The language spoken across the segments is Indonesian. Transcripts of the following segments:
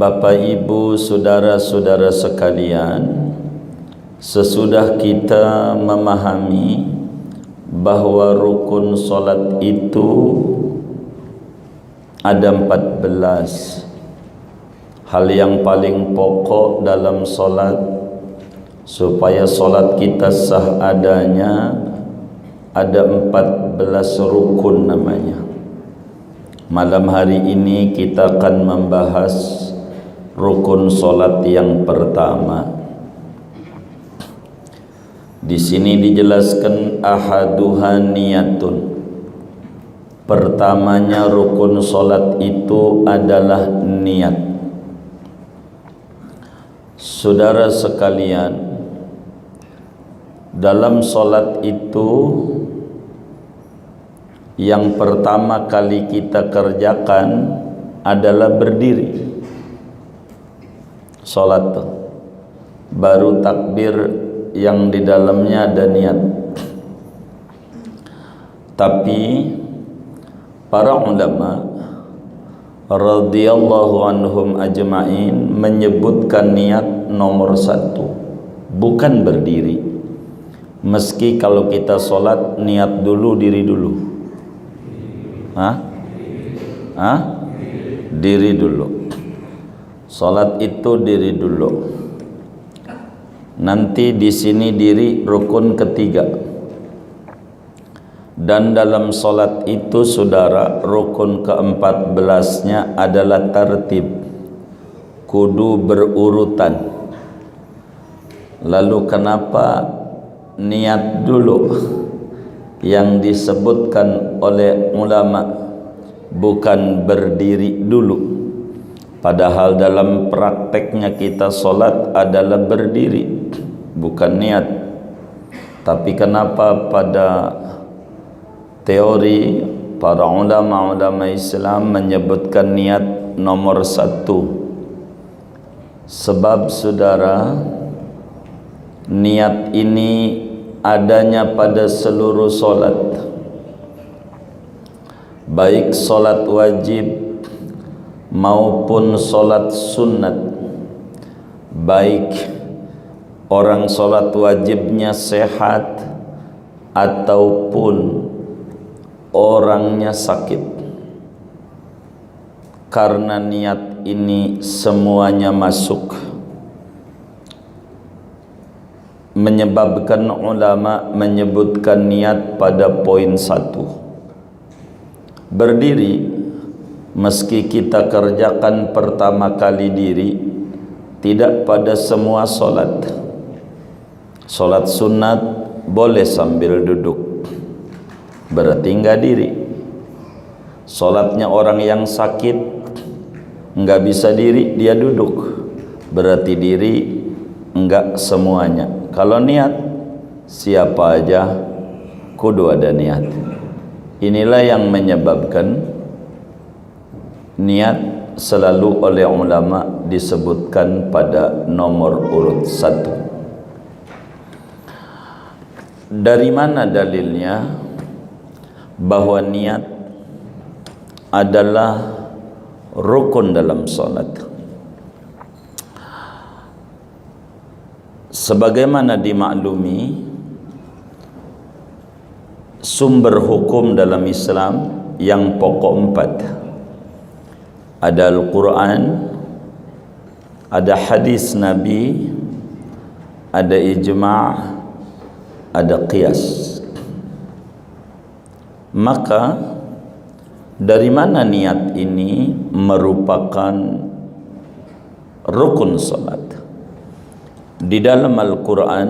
Bapak, Ibu, saudara-saudara sekalian, sesudah kita memahami bahwa rukun solat itu ada 14 hal yang paling pokok dalam solat, supaya solat kita sah adanya, ada 14 rukun namanya. Malam hari ini kita akan membahas rukun solat yang pertama. Di sini dijelaskan ahaduha niyatun. Pertamanya rukun solat itu adalah niat. Saudara sekalian, dalam solat itu yang pertama kali kita kerjakan adalah berdiri. Solat tuh baru takbir yang di dalamnya ada niat. Tapi para ulama radhiyallahu anhum ajma'in menyebutkan niat nomor 1, bukan berdiri. Meski kalau kita solat niat dulu, diri dulu. Diri dulu. Salat itu diri dulu. Nanti di sini diri rukun ketiga. Dan dalam salat itu saudara, rukun ke-14-nya adalah tertib. Kudu berurutan. Lalu kenapa niat dulu yang disebutkan oleh ulama, bukan berdiri dulu? Padahal dalam prakteknya kita solat adalah berdiri, bukan niat. Tapi kenapa pada teori para ulama-ulama Islam menyebutkan niat nomor 1? Sebab saudara, niat ini adanya pada seluruh solat, baik solat wajib maupun solat sunat. Baik orang solat wajibnya sehat ataupun orangnya sakit, karena niat ini semuanya masuk. Menyebabkan ulama menyebutkan niat pada poin 1. Berdiri, meski kita kerjakan pertama kali diri, tidak pada semua solat. Solat sunat boleh sambil duduk, berarti enggak diri. Solatnya orang yang sakit, enggak bisa diri, dia duduk, berarti diri enggak semuanya. Kalau niat, siapa aja kudu ada niat. Inilah yang menyebabkan niat selalu oleh ulama disebutkan pada nomor urut 1. Dari mana dalilnya bahwa niat adalah rukun dalam salat? Sebagaimana dimaklumi, sumber hukum dalam Islam yang pokok 4. Ada Al-Quran, ada hadis Nabi, ada ijma', ada qiyas. Maka dari mana niat ini merupakan rukun salat? Di dalam Al-Quran,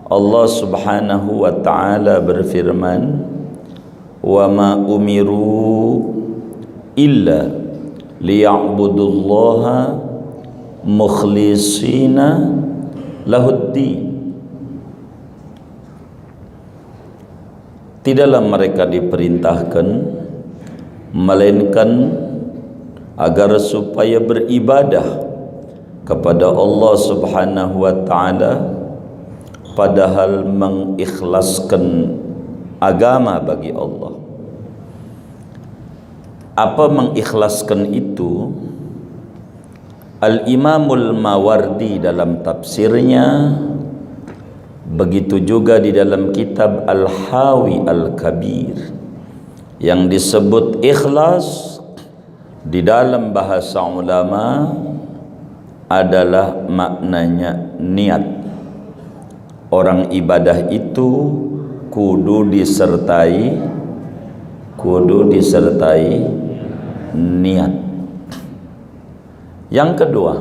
Allah subhanahu wa ta'ala berfirman, wa ma umiru illa liya'budullaha mukhlisina lahuddin. Tidaklah mereka diperintahkan melainkan agar supaya beribadah kepada Allah subhanahu wa ta'ala, padahal mengikhlaskan agama bagi Allah. Apa mengikhlaskan itu? Al-Imamul Mawardi dalam tafsirnya, begitu juga di dalam kitab Al-Hawi Al-Kabir, yang disebut ikhlas di dalam bahasa ulama adalah maknanya niat. Orang ibadah itu kudu disertai niat. Yang kedua,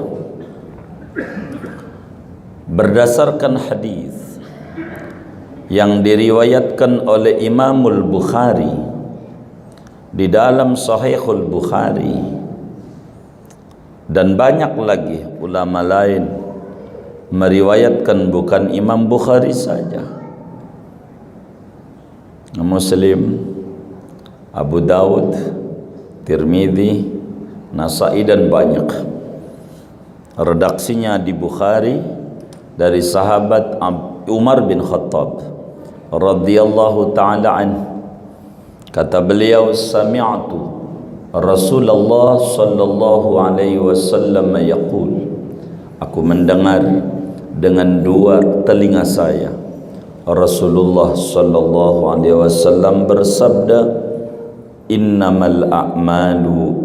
berdasarkan hadis yang diriwayatkan oleh Imamul Bukhari di dalam Sahihul Bukhari, dan banyak lagi ulama lain meriwayatkan, bukan Imam Bukhari saja, Muslim, Abu Daud, Tirmidzi, Nasai, dan banyak. Redaksinya di Bukhari dari sahabat Umar bin Khattab radhiyallahu ta'ala anhu. Kata beliau, sami'tu Rasulullah sallallahu alaihi wasallam yaqul, aku mendengar dengan dua telinga saya Rasulullah sallallahu alaihi wasallam bersabda, innamal a'malu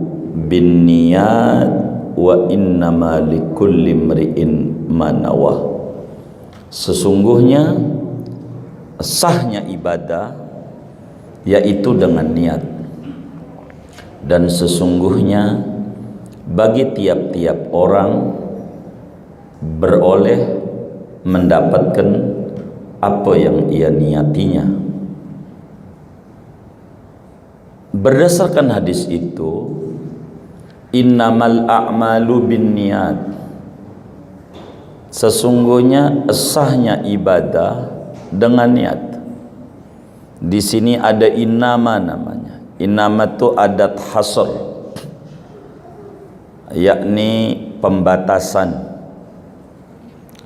binniyat wa innama likulli imri'in ma nawah. Sesungguhnya sahnya ibadah yaitu dengan niat, dan sesungguhnya bagi tiap-tiap orang beroleh mendapatkan apa yang ia niatinya. Berdasarkan hadis itu, innamal a'malu binniyat, sesungguhnya sahnya ibadah dengan niat. Di sini ada innama namanya. Innama itu adat hasr, yakni pembatasan.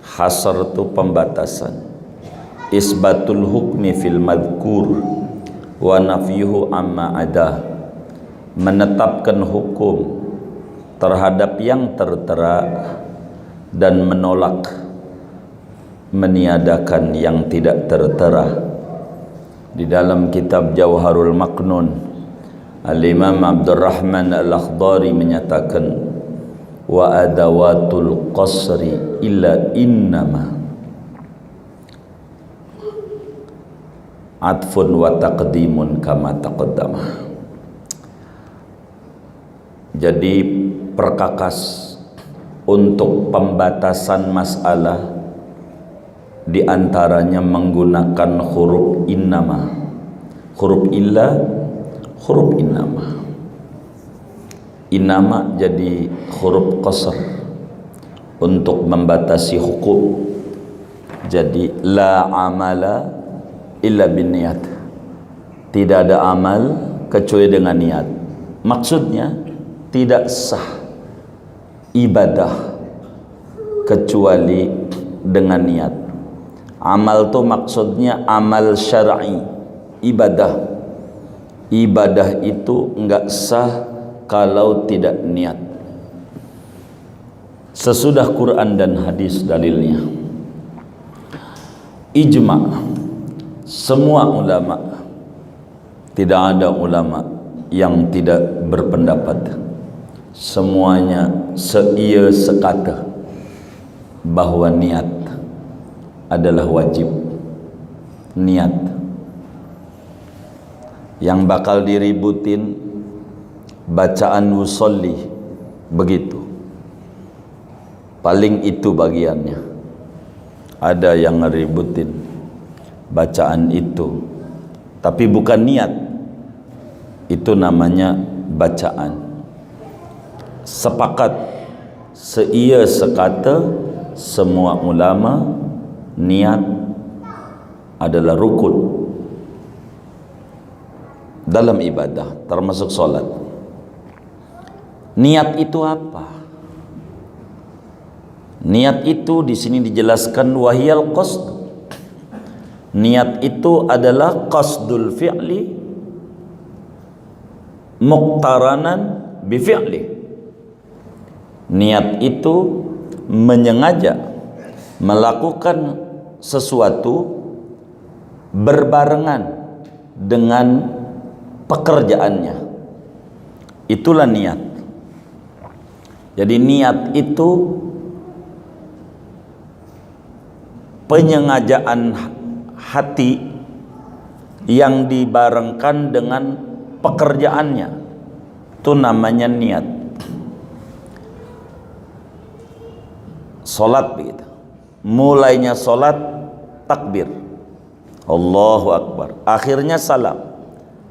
Hasr itu pembatasan. Isbatul hukmi fil madhkur wa nafyuhu amma ada, menetapkan hukum terhadap yang tertera dan menolak, meniadakan yang tidak tertera. Di dalam kitab Jauharul Maknun, Al-Imam Abdurrahman Al-Akhdari menyatakan, wa adawatul qasri illa innama atfun wa taqdimun kama taqaddama. Jadi perkakas untuk pembatasan masalah di antaranya menggunakan huruf innama, huruf illa, huruf innama. Innama jadi huruf qasr untuk membatasi hukum. Jadi la amala illa bin niat, tidak ada amal kecuali dengan niat. Maksudnya tidak sah ibadah kecuali dengan niat. Amal itu maksudnya amal syar'i, ibadah. Ibadah itu enggak sah kalau tidak niat. Sesudah Quran dan hadis dalilnya. Ijma' semua ulama, tidak ada ulama yang tidak berpendapat. Semuanya seia sekata bahwa niat adalah wajib. Niat yang bakal diributin bacaan wusolli, begitu. Paling itu bagiannya. Ada yang ngeributin bacaan itu, tapi bukan niat. Itu namanya bacaan. Sepakat seia sekata semua ulama, niat adalah rukun dalam ibadah, termasuk solat. Niat itu apa? Niat itu di sini dijelaskan wahiyal qasd. Niat itu adalah qasdul fi'li muqtaranan bi fi'li. Niat itu menyengaja melakukan sesuatu berbarengan dengan pekerjaannya. Itulah niat. Jadi niat itu penyengajaan hati yang dibarengkan dengan pekerjaannya. Itu namanya niat. Salat begitu. Mulainya salat takbir, Allahu Akbar, akhirnya salam.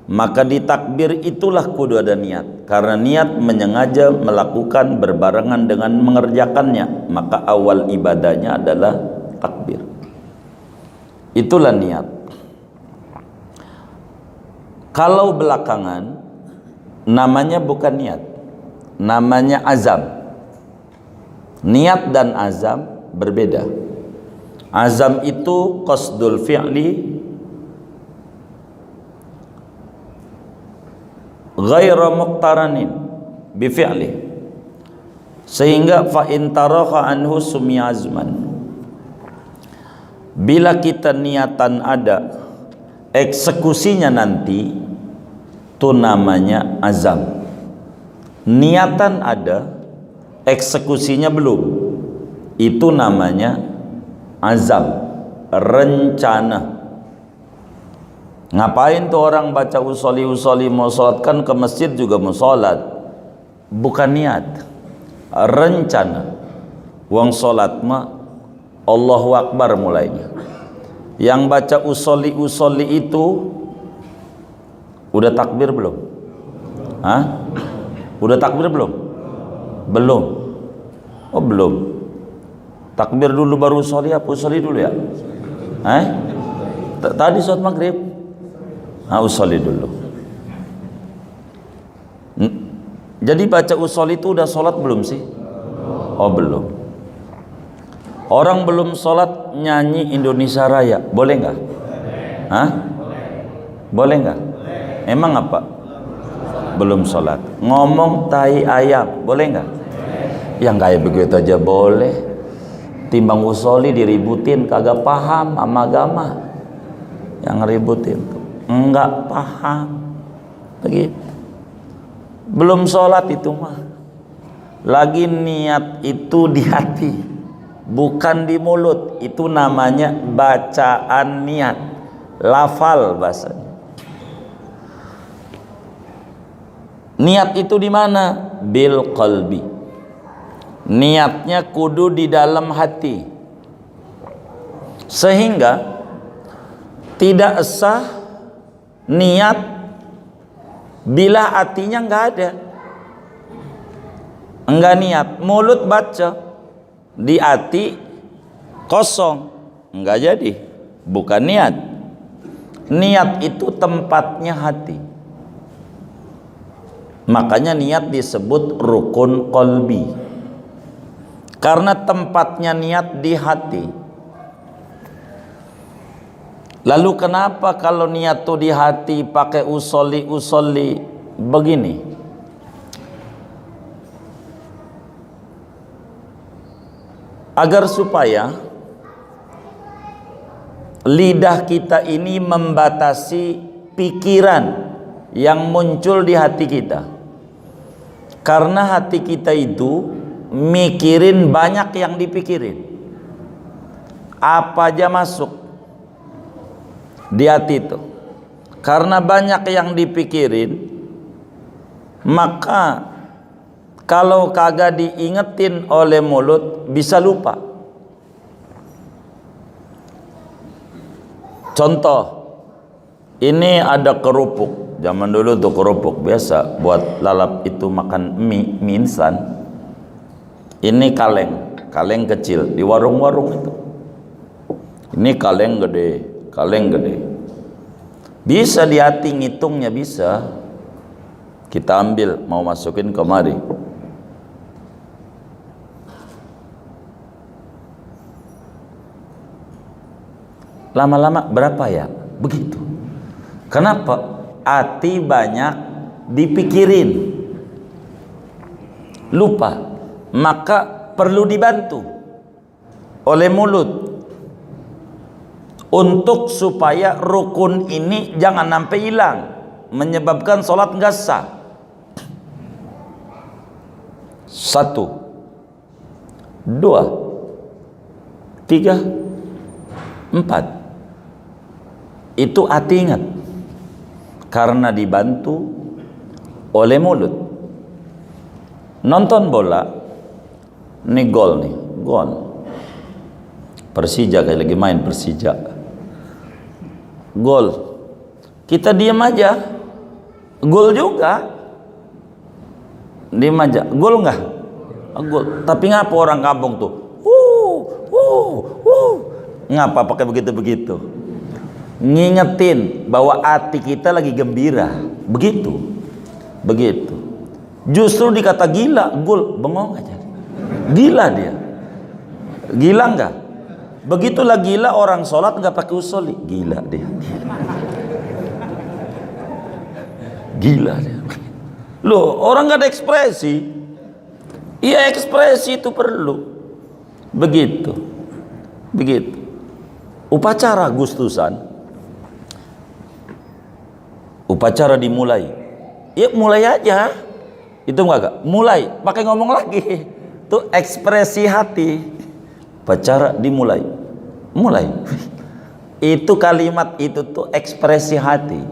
Maka di takbir itulah kudu ada niat. Karena niat menyengaja melakukan berbarengan dengan mengerjakannya, maka awal ibadahnya adalah takbir. Itulah niat. Kalau belakangan namanya bukan niat, namanya azam. Niat dan azam berbeda. Azam itu qasdul fi'li ghaira muqtaranin bi fi'li, sehingga fa in taraha anhu sumi azman. Bila kita niatan ada, eksekusinya nanti itu namanya azam. Niatan ada, eksekusinya belum, itu namanya azam, rencana. Ngapain tuh orang baca usolli mau sholat, kan ke masjid juga mau sholat, bukan niat, rencana. Wong sholat mah Allahu Akbar mulainya. Yang baca usolli itu udah takbir belum? Hah? Udah takbir belum? Belum. Oh belum. Takbir dulu baru usolli, apa usolli dulu ya? Tadi sholat maghrib. Usolli dulu. Jadi baca usolli itu udah sholat belum sih? Oh belum. Orang belum sholat nyanyi Indonesia Raya, boleh nggak? Hah? Boleh nggak? Emang apa? Belum sholat. Ngomong tai ayam, boleh nggak? Yang kayak begitu aja boleh. Timbang usolli diributin, kagak paham sama agama. Yang ngeributin tuh enggak paham. Begitu. Belum sholat itu mah. Lagi niat itu di hati, bukan di mulut. Itu namanya bacaan niat, lafal bahasanya. Niat itu di mana? Bil qalbi. Niatnya kudu di dalam hati, sehingga tidak sah niat bila hatinya nggak ada. Enggak niat, mulut baca, di hati kosong, enggak jadi, bukan niat. Niat itu tempatnya hati. Makanya niat disebut rukun qalbi, karena tempatnya niat di hati. Lalu kenapa kalau niat tuh di hati pakai usolli begini? Agar supaya lidah kita ini membatasi pikiran yang muncul di hati kita. Karena hati kita itu mikirin banyak yang dipikirin. Apa aja masuk di hati itu. Karena banyak yang dipikirin, maka kalau kagak diingetin oleh mulut bisa lupa. Contoh, ini ada kerupuk. Zaman dulu tuh kerupuk biasa buat lalap itu makan mie instan. Ini kaleng kecil di warung-warung itu. Ini kaleng gede. Bisa di hati ngitungnya bisa. Kita ambil mau masukin kemari. Lama-lama berapa ya? Begitu. Kenapa? Hati banyak dipikirin, lupa. maka perlu dibantu oleh mulut untuk supaya rukun ini jangan sampai hilang, menyebabkan sholat nggak sah. 1, 2, 3, 4. Itu hati ingat, karena dibantu oleh mulut. Nonton bola, nih gol, Persija kayak lagi main Persija, gol, kita diam aja, gol juga, diam aja, gol nggak? Gol. Tapi ngapa orang kampung tuh, ngapa pakai begitu? Ngingetin bahwa hati kita lagi gembira, begitu. Justru dikata gila, gol, bengong aja, gila dia, gila nggak? Begitulah gila orang sholat nggak pakai usolli, gila dia, gila dia. Loh, orang nggak ada ekspresi, iya ekspresi itu perlu, begitu. Upacara Agustusan, upacara dimulai, ya mulai aja, itu enggak, mulai, pakai ngomong lagi, itu ekspresi hati. Upacara dimulai, mulai, itu kalimat itu tuh ekspresi hati.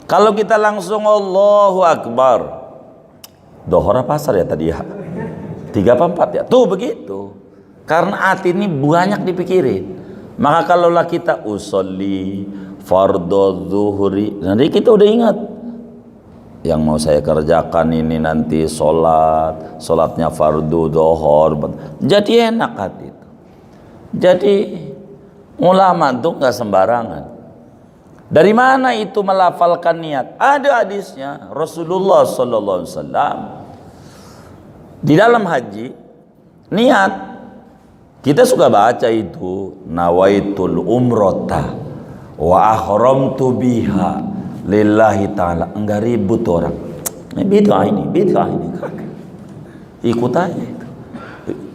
Kalau kita langsung Allahu Akbar, dohor apa asar ya tadi ya, 3 apa 4 ya, tuh begitu. Karena hati ini banyak dipikirin. Maka kalaulah kita usolli fardhu zuhri, nanti kita udah ingat yang mau saya kerjakan ini nanti sholatnya fardu dohor, jadi enak hati itu. Jadi ulama tuh nggak sembarangan. Dari mana itu melafalkan niat? Ada hadisnya Rasulullah Sallallahu Alaihi Wasallam di dalam haji niat. Kita suka baca itu, nawaitul umrota wa ahramtu biha lillahi ta'ala. Enggak ribut orang, bid'ah ini ikut aja itu.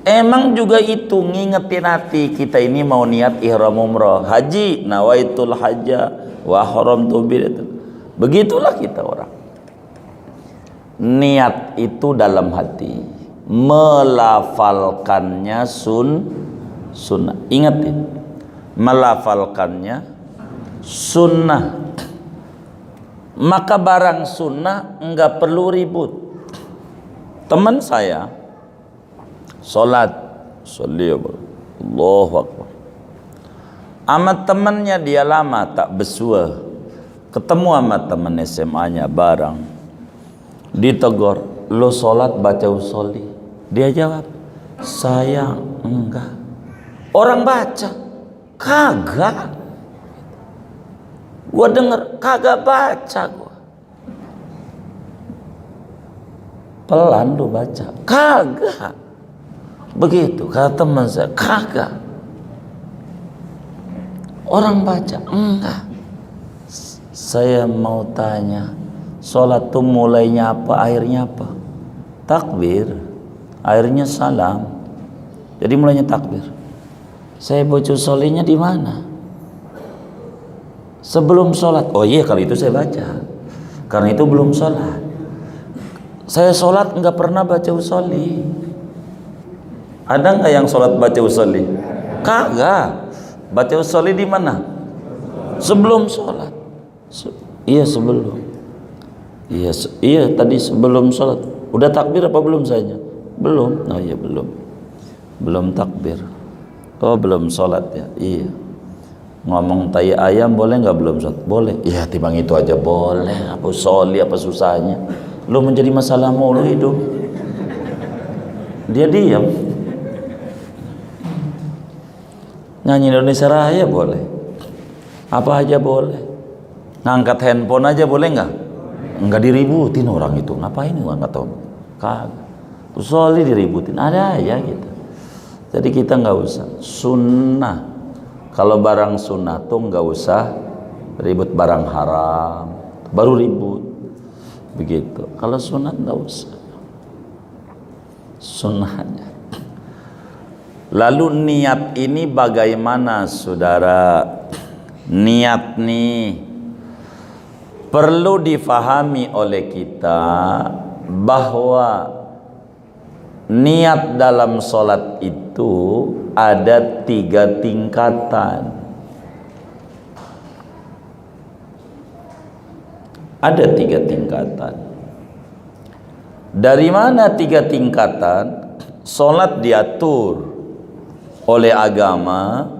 Emang juga itu ngingetin hati kita ini mau niat ihram umrah haji, nawaitul hajja wa ahramtu biha. Begitulah kita orang, niat itu dalam hati, melafalkannya sunnah. Ingatin, melafalkannya sunnah. Maka barang sunnah enggak perlu ribut. Teman saya sholat, Allahu Akbar, sama temannya dia lama tak bersua, ketemu sama teman SMA-nya bareng, ditegur, lo sholat baca usolli? Dia jawab, saya enggak. Orang baca, kagak. Gua denger, kagak baca gua. Pelan lu baca, kagak. Begitu kata teman saya, kagak. Orang baca, enggak. Saya mau tanya, sholat tuh mulainya apa, akhirnya apa? Takbir, akhirnya salam. Jadi mulainya takbir. Saya baca usollinya di mana? Sebelum sholat. Oh iya, kalau itu saya baca, karena itu belum sholat. Saya sholat nggak pernah baca usolli. Ada nggak yang sholat baca usolli? Kagak. Baca usolli di mana? Sebelum sholat. Iya sebelum. Iya tadi sebelum sholat. Udah takbir apa belum saya? Belum. Oh iya belum takbir. Oh belum sholat ya. Iya. Ngomong tai ayam boleh nggak belum sholat? Boleh. Iya timbang itu aja boleh. Apa usolli apa susahnya? Lu menjadi masalah mulu hidup. Dia diam. Nyanyi Indonesia Raya boleh. Apa aja boleh. Ngangkat handphone aja boleh nggak? Nggak diributin orang itu. Ngapain gua nggak tahu. Kagak. Usolli diributin. Ada aja gitu. Jadi kita nggak usah. Sunnah. Kalau barang sunnah tuh nggak usah ribut, barang haram baru ribut. Begitu. Kalau sunat nggak usah. sunnahnya. Lalu niat ini bagaimana saudara? Niat nih perlu difahami oleh kita bahwa niat dalam sholat itu ada 3 tingkatan. Ada 3 tingkatan. Dari mana 3 tingkatan? Sholat diatur oleh agama.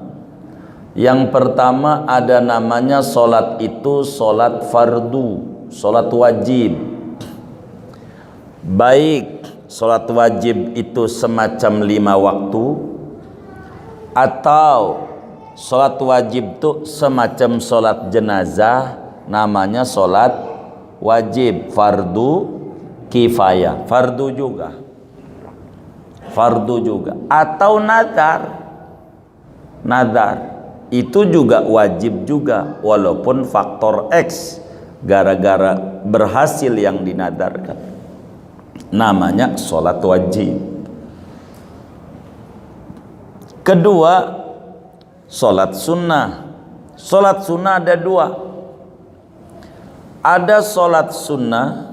Yang pertama ada namanya sholat itu sholat fardu, sholat wajib. Baik sholat wajib itu semacam 5 waktu, atau sholat wajib itu semacam sholat jenazah, namanya sholat wajib. Fardu kifayah, fardu juga, atau nadar itu juga wajib juga, walaupun faktor X gara-gara berhasil yang dinadarkan, namanya sholat wajib. Kedua, sholat sunnah. Sholat sunnah ada 2. Ada sholat sunnah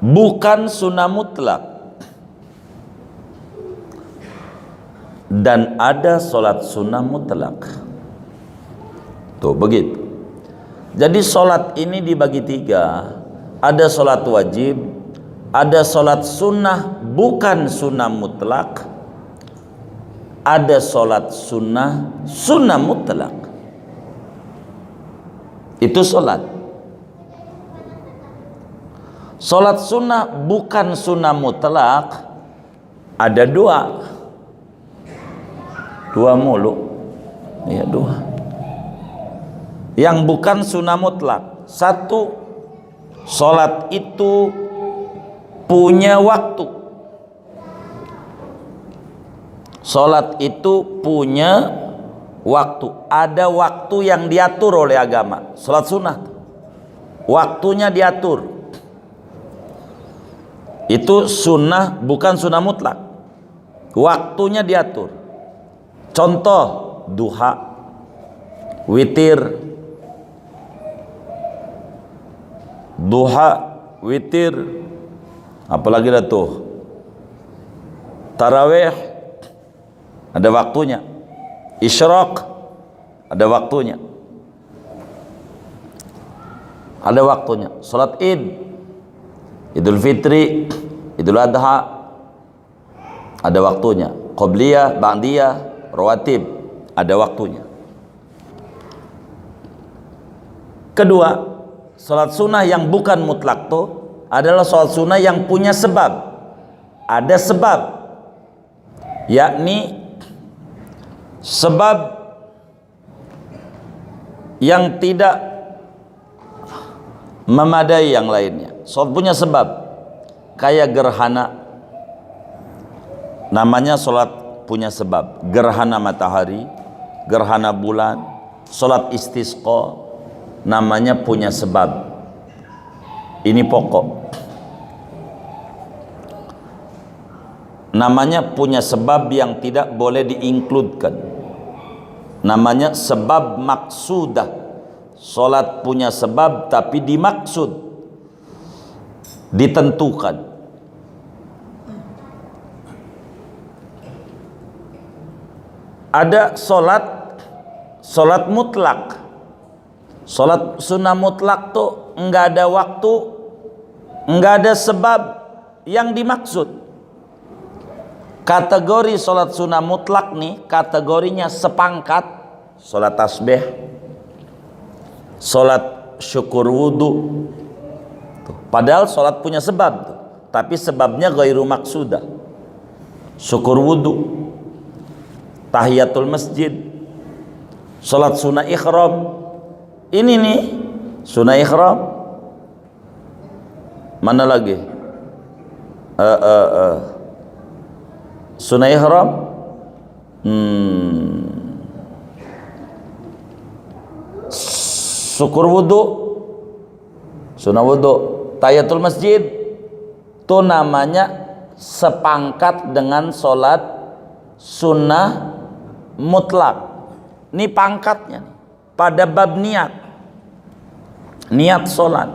bukan sunnah mutlak, dan ada sholat sunnah mutlak. Tuh begitu. Jadi sholat ini dibagi 3. Ada sholat wajib, ada sholat sunnah bukan sunnah mutlak, ada sholat sunnah mutlak. Itu sholat. Sholat sunnah bukan sunnah mutlak ada 2. 2 mulu, ya 2. Yang bukan sunnah mutlak. 1, sholat itu punya waktu. Sholat itu punya waktu. Ada waktu yang diatur oleh agama. Sholat sunnah, waktunya diatur. Itu sunnah bukan sunnah mutlak, waktunya diatur. Contoh duha, witir, apalagi dah tuh tarawih ada waktunya, isyraq ada waktunya, salat id, idul fitri, idul adha ada waktunya, qobliyah, ba'diyah, rawatib ada waktunya. Kedua, salat sunnah yang bukan mutlak tuh adalah salat sunnah yang punya sebab. Ada sebab, yakni sebab yang tidak memadai yang lainnya. Salat punya sebab, kayak gerhana, namanya salat punya sebab. Gerhana matahari, gerhana bulan, salat istisqa, namanya punya sebab. Ini pokok, namanya punya sebab yang tidak boleh diinkludkan, namanya sebab maksudah. Salat punya sebab tapi dimaksud, ditentukan. Ada solat mutlak. Solat sunnah mutlak tuh enggak ada waktu, enggak ada sebab yang dimaksud. Kategori solat sunnah mutlak nih, kategorinya sepangkat. Solat tasbih, solat syukur wudu. Padahal solat punya sebab tuh, tapi sebabnya ghairu maksudah. Syukur wudu, tahiyatul masjid, sholat sunnah ikhram. Ini nih sunnah ikhram. Mana lagi? Sunnah ihram, syukur wudu, Sunnah wudhu. Tahiyatul masjid itu namanya sepangkat dengan sholat sunnah mutlak. Ini pangkatnya pada bab niat, niat sholat.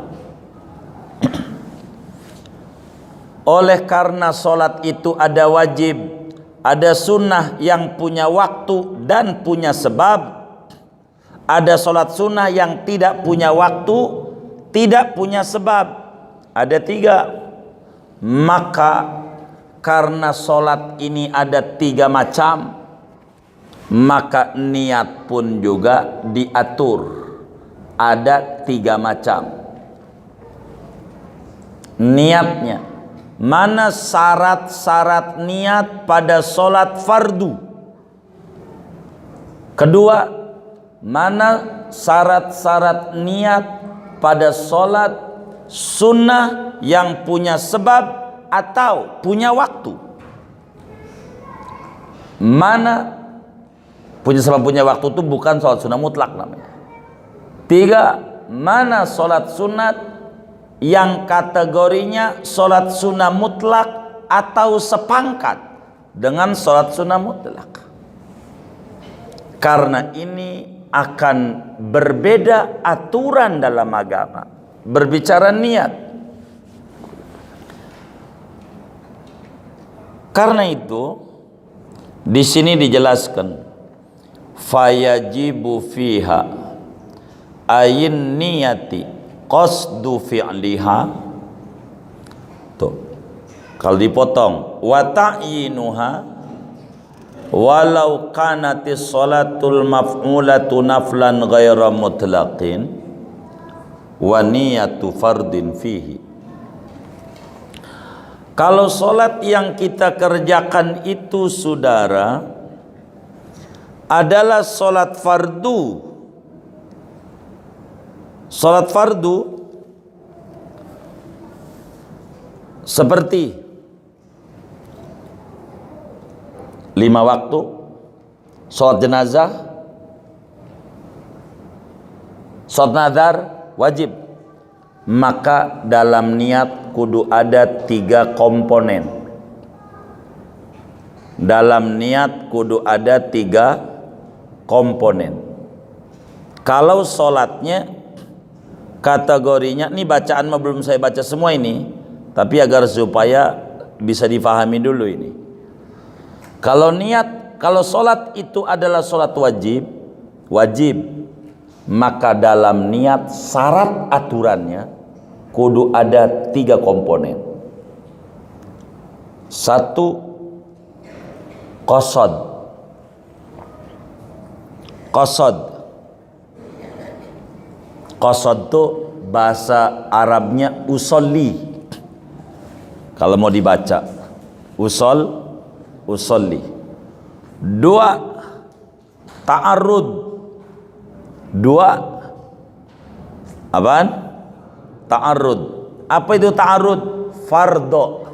Oleh karena sholat itu ada wajib, ada sunnah yang punya waktu dan punya sebab, ada sholat sunnah yang tidak punya waktu, tidak punya sebab, ada 3. Maka karena sholat ini ada 3 macam, maka niat pun juga diatur, ada 3 macam niatnya. Mana syarat-syarat niat pada sholat fardu? Kedua, mana syarat-syarat niat pada sholat sunnah yang punya sebab atau punya waktu? Mana punya sebab punya waktu itu bukan sholat sunnah mutlak namanya. 3, mana sholat sunat yang kategorinya sholat sunnah mutlak atau sepangkat dengan sholat sunnah mutlak. Karena ini akan berbeda aturan dalam agama berbicara niat. Karena itu di sini dijelaskan fayajibu fiha ayin niyati qasdu fi'liha. Tuh, kalau dipotong wa ta'yinuha walau kanatis sholatul maf'ulatu naflan ghaira mutlaqin wa niyatu fardin fihi. Kalau sholat yang kita kerjakan itu saudara adalah sholat fardu. Sholat fardu seperti 5 waktu, sholat jenazah, sholat nazar wajib, maka dalam niat kudu ada 3 komponen. Dalam niat kudu ada 3 komponen. Kalau sholatnya kategorinya, ini bacaan mah belum saya baca semua ini, tapi agar supaya bisa difahami dulu ini. Kalau niat, kalau sholat itu adalah sholat wajib, maka dalam niat syarat aturannya kudu ada 3 komponen. 1, qasad. Qasad itu bahasa Arabnya usolli. Kalau mau dibaca usolli. 2, ta'arrud. 2 apaan? Ta'arrud. Apa itu ta'arrud? Fardo.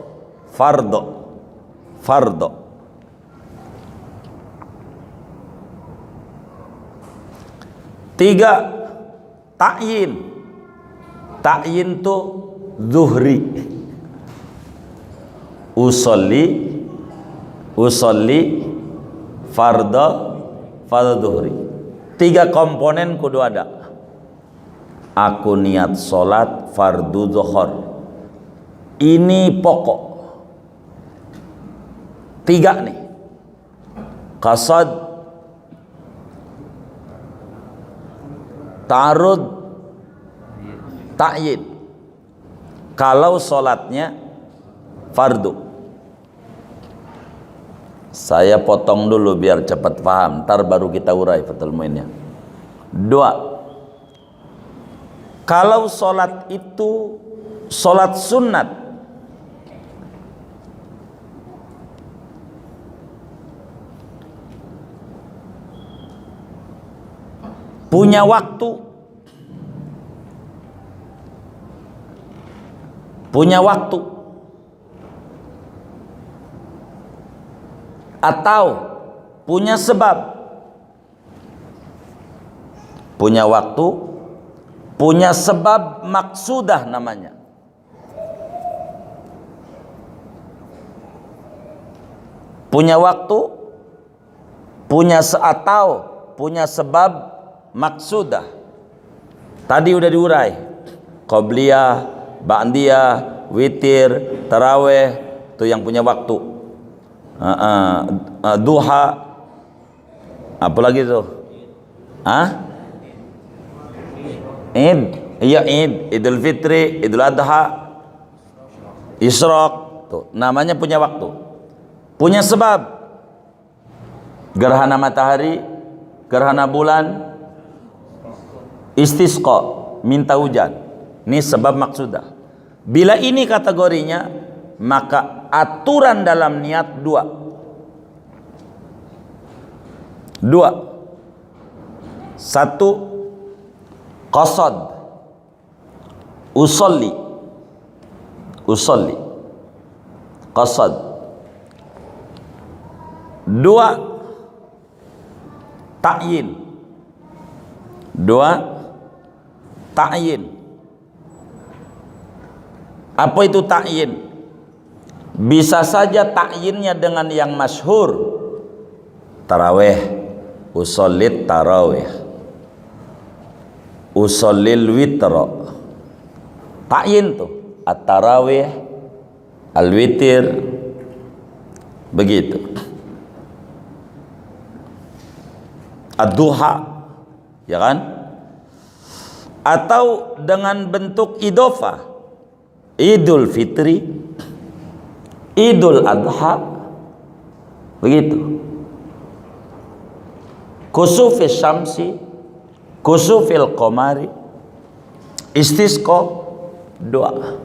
3, Ta'yin tuh zuhri. Usolli fardo zuhri. 3 komponen kudu ada. Aku niat sholat fardu zuhur. Ini pokok. 3 nih. Qasad, ta'arud, ta'yin. Kalau sholatnya fardu, saya potong dulu biar cepat paham, ntar baru kita urai fathul muinnya. 2, kalau sholat itu sholat sunat, punya waktu, atau punya sebab. Punya waktu punya sebab maksudah namanya. Punya waktu, punya punya sebab maksudah. Tadi udah diurai. Qobliyah, ba'diyah, witir, taraweh, itu yang punya waktu. Duha, apa lagi tuh? Id, iya Id, Idul Fitri, Idul Adha, Isyraq, tuh namanya punya waktu, punya sebab. Gerhana matahari, gerhana bulan, istisqa, minta hujan, ini sebab maksudah. Bila ini kategorinya, maka aturan dalam niat dua. Satu, qasad, usolli, qasad. Dua, ta'yin. Apa itu ta'yin? Bisa saja ta'yinnya dengan yang masyhur, taraweh, usollit taraweh, usallil witra. Ta'yin tuh at-tarawih, al-witir, begitu. Ad-duha, ya kan? Atau dengan bentuk idhofah, Idul Fitri, Idul Adha, begitu. Kusufis syamsi, kusufil qamari, istisqa, doa.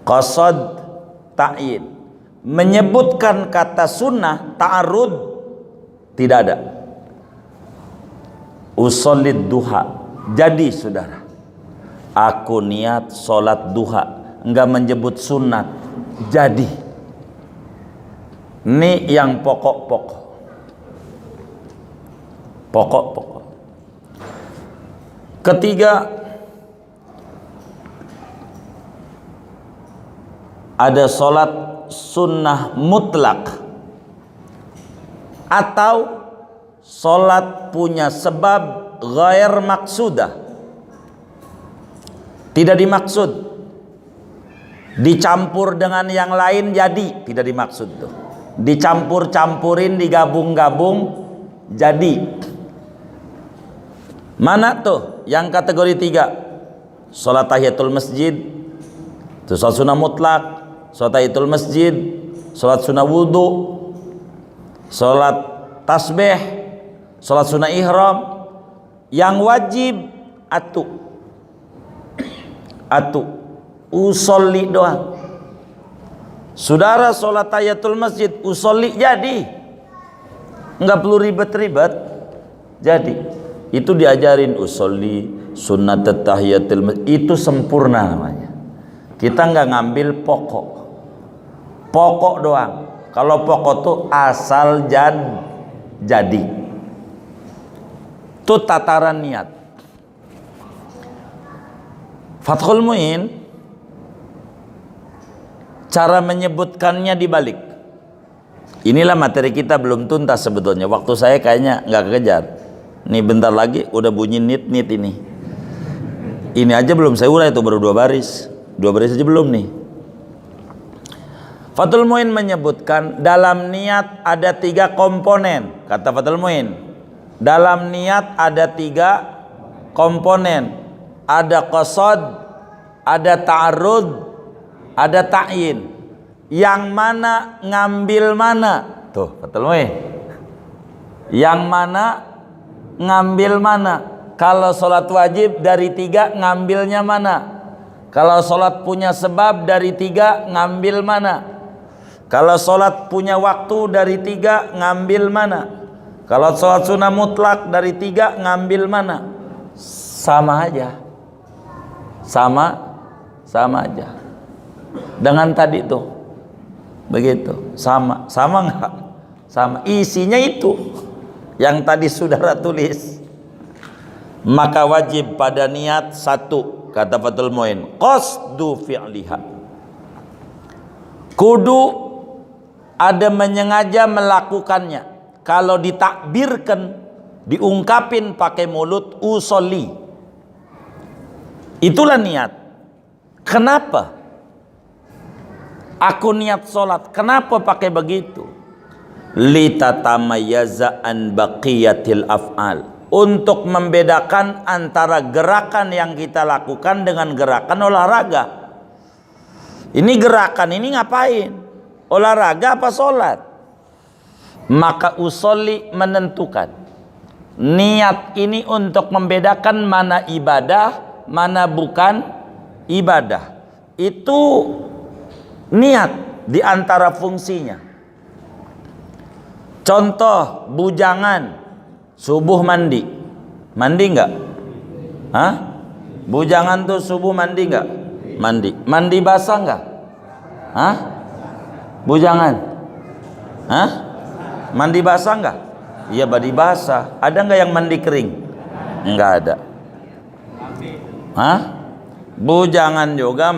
Qasad, ta'yin. Menyebutkan kata sunnah, ta'arud, tidak ada. Usallid duha, jadi saudara, aku niat sholat duha, enggak menyebut sunat, jadi. Ini yang pokok-pokok. Ketiga, ada sholat sunnah mutlak atau sholat punya sebab ghair maksudah, tidak dimaksud, dicampur dengan yang lain jadi tidak dimaksud tuh, dicampur-campurin, digabung-gabung jadi. Mana tuh yang kategori 3? Sholat tahiyatul masjid itu sholat sunnah mutlak, sholat tahiyatul masjid, sholat sunnah wudu, sholat tasbih, sholat sunnah ihram. Yang wajib atu usolli doang. Saudara sholat tahiyatul masjid usolli jadi, nggak perlu ribet-ribet, jadi. Itu diajarin usolli sunnat tahiyatul masjid, itu sempurna namanya. Kita nggak ngambil pokok doang. Kalau pokok tuh asal jadi. Itu tataran niat. Fathul Muin cara menyebutkannya dibalik. Inilah materi kita belum tuntas sebetulnya. Waktu saya kayaknya nggak kekejar. Nih bentar lagi udah bunyi nit ini. Ini aja belum saya urai, itu baru 2 baris. 2 baris aja belum nih. Fathul Muin menyebutkan dalam niat ada 3 komponen. Kata Fathul Muin, dalam niat ada 3 komponen. Ada qasad, ada ta'arud, ada ta'yin. Yang mana ngambil mana? Tuh Fathul Muin. Yang mana ngambil mana? Kalau sholat wajib dari 3 ngambilnya mana? Kalau sholat punya sebab dari 3 ngambil mana? Kalau sholat punya waktu dari 3 ngambil mana? Kalau sholat sunnah mutlak dari 3 ngambil mana? Sama aja. Sama aja. Dengan tadi tuh. Begitu. Sama enggak? Sama. Isinya itu yang tadi saudara tulis. Maka wajib pada niat satu, kata Fathul Muin, qasdu fi'liha. Kudu ada menyengaja melakukannya. Kalau ditakbirkan, diungkapin pakai mulut, usolli, itulah niat. Kenapa aku niat sholat? Kenapa pakai begitu? Litatamayyaza an baqiyatil af'al, untuk membedakan antara gerakan yang kita lakukan dengan gerakan olahraga. Ini gerakan ini ngapain? Olahraga apa sholat? Maka usolli menentukan. Niat ini untuk membedakan mana ibadah, mana bukan ibadah. Itu niat di antara fungsinya. Contoh bujangan subuh mandi. Mandi enggak? Hah? Bujangan tuh subuh mandi enggak? Mandi. Mandi basah enggak? Hah? Bujangan. Hah? Mandi basah enggak? Iya, mandi basah. Ada enggak yang mandi kering? Enggak ada. Hah? Bujangan juga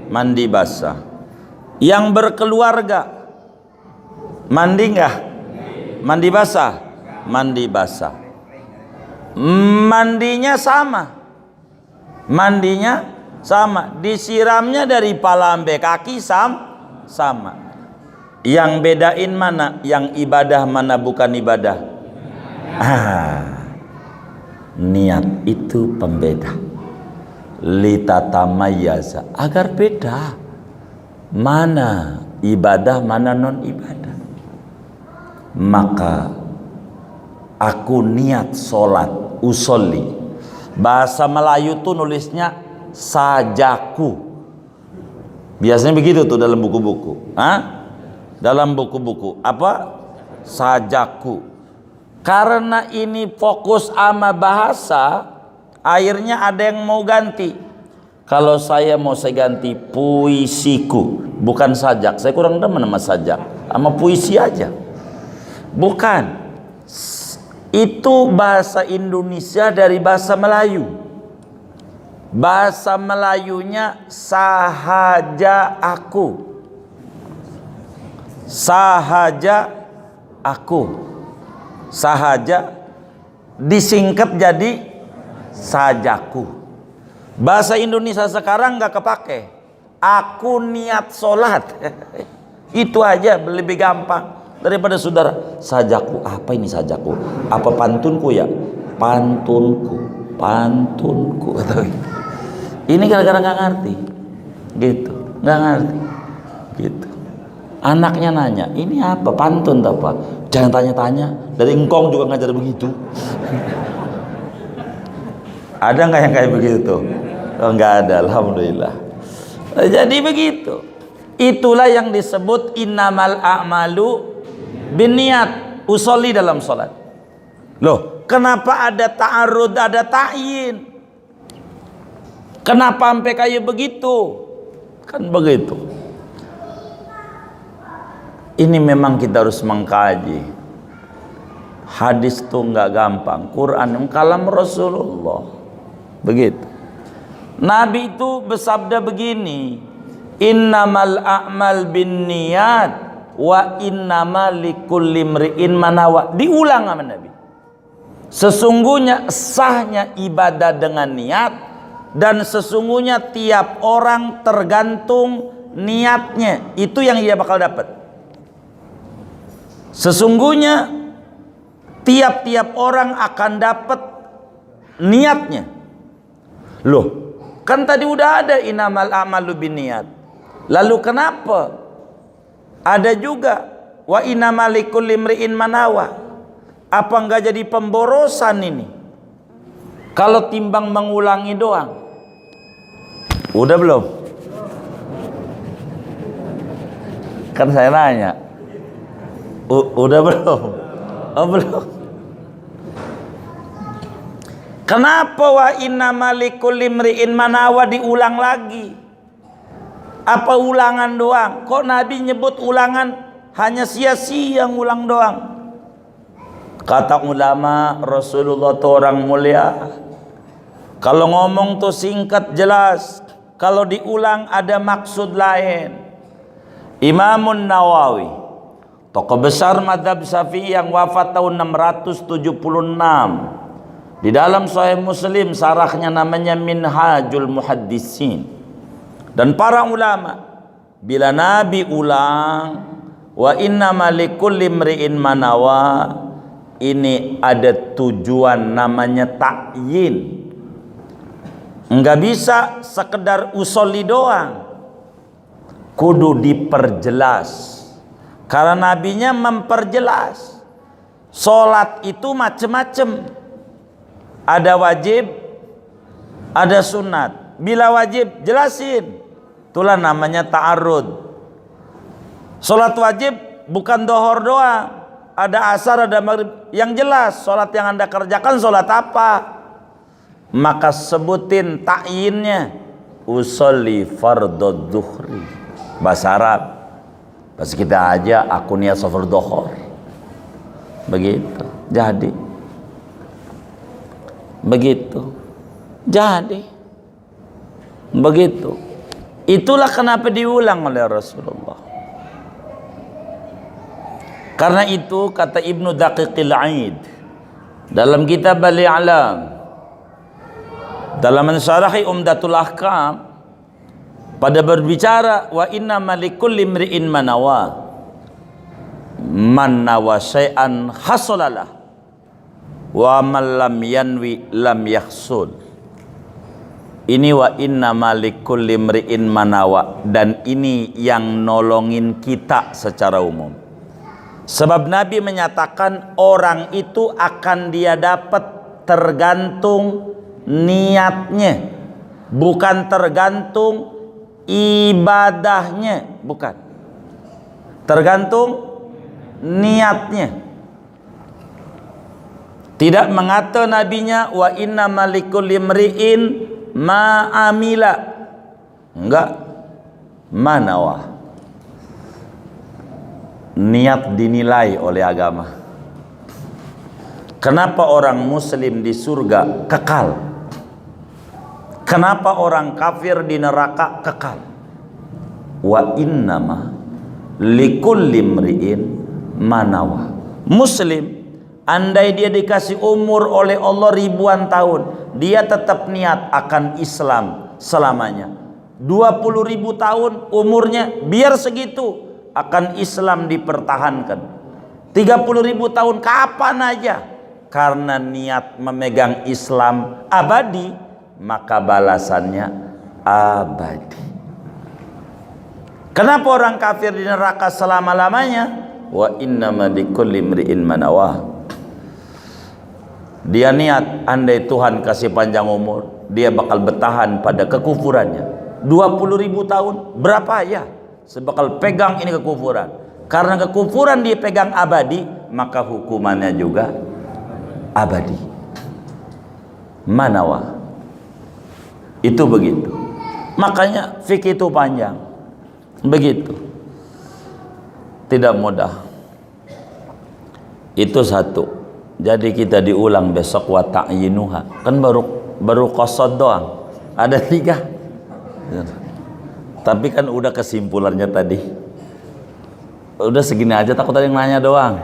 mandi basah. Yang berkeluarga mandi enggak? Mandi basah? Mandi basah. Mandinya sama. Mandinya sama. Disiramnya dari pala sampai kaki sama. Yang bedain mana yang ibadah, mana bukan ibadah? Niat itu pembeda. Litatamayyaza, agar beda mana ibadah, mana non ibadah. Maka aku niat sholat, usolli. Bahasa Melayu tuh nulisnya sajaku. Biasanya begitu tuh dalam buku-buku. Dalam buku-buku apa? Sajaku. Karena ini fokus sama bahasa, akhirnya ada yang mau ganti. Kalau saya mau saya ganti puisiku, bukan sajak. Saya kurang demen sama sajak, sama puisi aja. Bukan. Itu bahasa Indonesia dari bahasa Melayu. Bahasa Melayunya sahaja aku. Sahaja aku. Sahaja disingkat jadi sajaku. Bahasa Indonesia sekarang nggak kepake. Aku niat sholat. Itu aja lebih gampang daripada saudara. Sajaku, apa ini sajaku? Apa pantunku ya? Pantunku. Ini gara-gara nggak ngerti. Gitu, nggak ngerti. Gitu. Anaknya nanya, ini apa? Pantun apa? Jangan tanya-tanya. Dari engkong juga ngajar begitu. Ada nggak yang kayak begitu? Oh, nggak ada, alhamdulillah. Jadi begitu. Itulah yang disebut innamal a'malu binniyat, usolli dalam sholat. Loh, kenapa ada ta'arud, ada ta'yin? Kenapa sampai kayak begitu? Kan begitu. Ini memang kita harus mengkaji. Hadis tuh nggak gampang. Quran kalam Rasulullah. Begitu. Nabi itu bersabda begini, innamal a'mal binniyat wa innamal likulli imri'in manawa. Diulang sama Nabi. Sesungguhnya sahnya ibadah dengan niat, dan sesungguhnya tiap orang tergantung niatnya. Itu yang dia bakal dapat. Sesungguhnya tiap-tiap orang akan dapat niatnya. Loh, kan tadi udah ada innamal a'malu binniyat. Lalu kenapa ada juga wa innamal likulli imri'in manawa? Apa enggak jadi pemborosan ini? Kalau timbang mengulangi doang. Udah belum? Kan saya nanya. Udah belum? Oh, belum. Kenapa wa innamal likulli imri'in manawa diulang lagi? Apa ulangan doang? Kok Nabi nyebut ulangan hanya sia-sia ngulang doang? Kata ulama, Rasulullah itu orang mulia. Kalau ngomong tuh singkat jelas, kalau diulang ada maksud lain. Imamun Nawawi, tokoh besar mazhab Syafi'i yang wafat tahun 676. Di dalam Sahih Muslim sarahnya namanya Minhajul Muhaddisin. Dan para ulama, bila Nabi ulang wa innama likulli imri'in manawa, ini ada tujuan namanya ta'yin. Enggak bisa sekedar usolli doang, kudu diperjelas. Karena nabinya memperjelas. Salat itu macam-macam. Ada wajib, ada sunat. Bila wajib jelasin. Itulah namanya ta'arud. Salat wajib bukan dohor doang. Ada asar, ada maghrib. Yang jelas salat yang Anda kerjakan salat apa? Maka sebutin ta'yinnya. Usolli fardhu dhuhri. Bahasa Arab. Bahasa kita aja aku niat safar dohor. Begitu. Jadi begitu. Jadi begitu. Itulah kenapa diulang oleh Rasulullah. Karena itu kata Ibnu Daqiqil Aid dalam kitab Al-I'lam, dalam mensyarahi Umdatul Ahkam, pada berbicara wa inna malikulli imri'in manawa, man nawa syai'an hasolalah wa man lam yanwi lam yahsul. Ini wa inna malikul limri'in manawa, dan ini yang nolongin kita secara umum. Sebab Nabi menyatakan orang itu akan dia dapat tergantung niatnya, bukan tergantung ibadahnya, bukan. Tergantung niatnya. Tidak mengata nabinya wa inna malikul limri'in ma'amila. Enggak. Manawa. Niat dinilai oleh agama. Kenapa orang muslim di surga kekal? Kenapa orang kafir di neraka kekal? Wa innama likulli imri'in manawa. Muslim, andai dia dikasih umur oleh Allah ribuan tahun, dia tetap niat akan Islam selamanya. 20.000 tahun umurnya, biar segitu akan Islam dipertahankan. 30.000 tahun kapan aja, karena niat memegang Islam abadi, maka balasannya abadi. Kenapa orang kafir di neraka selama-lamanya? Wa innama likulli imri'in manawah. Dia niat andai Tuhan kasih panjang umur, dia bakal bertahan pada kekufurannya 20.000 tahun, berapa ya sebakal pegang ini kekufuran. Karena kekufuran dia pegang abadi, maka hukumannya juga abadi. Manawa. Itu begitu. Makanya fikih itu panjang. Begitu. Tidak mudah. Itu satu. Jadi kita diulang besok wa ta'yinuha. Kan baru qasad doang. Ada 3. Tapi kan udah kesimpulannya tadi. Udah segini aja, takut ada yang nanya doang.